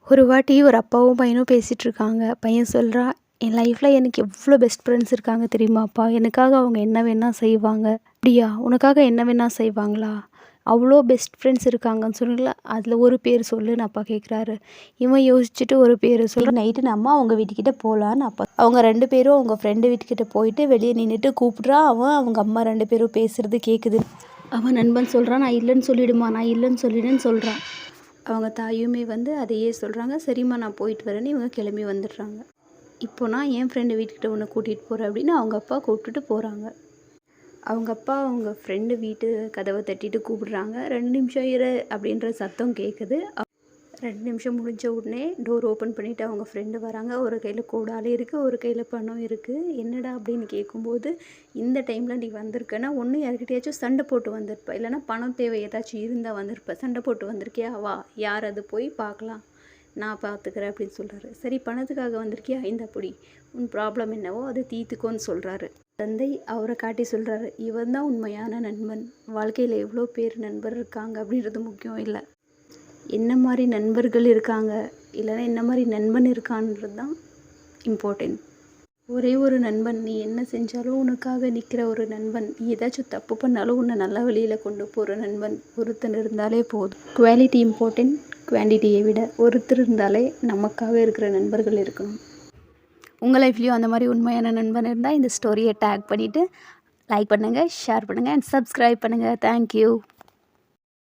ஒரு வாட்டி ஒரு அப்பாவும் பையனும் பேசிகிட்டு இருக்காங்க. பையன் சொல்கிறான், என் லைஃப்பில் எனக்கு எவ்வளோ பெஸ்ட் ஃப்ரெண்ட்ஸ் இருக்காங்க தெரியுமாப்பா, எனக்காக அவங்க என்ன வேணால் செய்வாங்க. அப்படியா, உனக்காக என்ன வேணால் செய்வாங்களா? அவ்வளோ பெஸ்ட் ஃப்ரெண்ட்ஸ் இருக்காங்கன்னு சொன்னீங்களா, அதில் ஒரு பேர் சொல்லுன்னு அப்பா கேட்குறாரு. இவன் யோசிச்சுட்டு ஒரு பேர் சொல்ல, நைட்டு நம்ம அவங்க வீட்டுக்கிட்ட போகலான்னு அப்பா. அவங்க 2 பேரும் அவங்க ஃப்ரெண்டு வீட்டுக்கிட்ட போயிட்டு வெளியே நின்றுட்டு கூப்பிட்றா. அவங்க அம்மா 2 பேரும் பேசுகிறது கேட்குது. அவன் நண்பன் சொல்கிறான், நான் இல்லைன்னு சொல்லிடுமா, நான் இல்லைன்னு சொல்லிடுன்னு சொல்கிறான். அவங்க தாயுமே அதையே சொல்கிறாங்க. சரிம்மா நான் போயிட்டு வரேன்னு இவங்க கிளம்பி வந்துடுறாங்க. இப்போ நான் என் ஃப்ரெண்டு வீட்டுக்கிட்ட உன்னை கூட்டிகிட்டு போகிறேன் அப்படின்னு அவங்க அப்பா கூப்பிட்டுட்டு போகிறாங்க. அவங்க அப்பா அவங்க ஃப்ரெண்டு வீட்டு கதவை தட்டிட்டு கூப்பிடுறாங்க. 2 நிமிஷம் இரு அப்படின்ற சத்தம் கேட்குது. 2 நிமிஷம் முடிஞ்ச உடனே டோர் ஓப்பன் பண்ணிவிட்டு அவங்க ஃப்ரெண்டு வராங்க. ஒரு கையில் கோடாலி இருக்குது, ஒரு கையில் பணம் இருக்குது. என்னடா அப்படின்னு கேட்கும்போது, இந்த டைமில் நீ வந்திருக்கன்னா ஒன்று யார்கிட்டயாச்சும் சண்டை போட்டு வந்திருப்ப, இல்லைனா பணம் தேவை ஏதாச்சும் இருந்தால் வந்திருப்ப. சண்டை போட்டு வந்திருக்கியா, வா யார் அது போய் பார்க்கலாம், நான் பார்த்துக்கிறேன் அப்படின்னு சொல்கிறாரு. சரி பணத்துக்காக வந்திருக்கியா, இந்த பொடி உன் ப்ராப்ளம் என்னவோ அதை தீர்த்துக்கோன்னு சொல்கிறாரு. தந்தை அவரை காட்டி சொல்கிறாரு, இவன் தான் உண்மையான நண்பன். வாழ்க்கையில் எவ்வளோ பேர் நண்பர் இருக்காங்க அப்படின்றது முக்கியம் இல்லை, என்ன மாதிரி நண்பர்கள் இருக்காங்க, இல்லைன்னா என்ன மாதிரி நண்பன் இருக்கான்றது தான் இம்பார்ட்டன்ட். ஒரே ஒரு நண்பன், நீ என்ன செஞ்சாலும் உனக்காக நிற்கிற ஒரு நண்பன், நீ ஏதாச்சும் தப்பு பண்ணாலும் உன்னை நல்ல வழியில் கொண்டு போகிற நண்பன் ஒருத்தன் இருந்தாலே போதும். குவாலிட்டி இம்பார்ட்டன்ட், குவான்டிட்டியை விட ஒருத்தர் இருந்தாலே நமக்காக இருக்கிற நண்பர்கள் இருக்கணும். உங்கள் லைஃப்லேயும் அந்த மாதிரி உண்மையான நண்பன் இருந்தால் இந்த ஸ்டோரியை டேக் பண்ணிவிட்டு லைக் பண்ணுங்கள், ஷேர் பண்ணுங்கள் அண்ட் சப்ஸ்கிரைப் பண்ணுங்கள். தேங்க்யூ.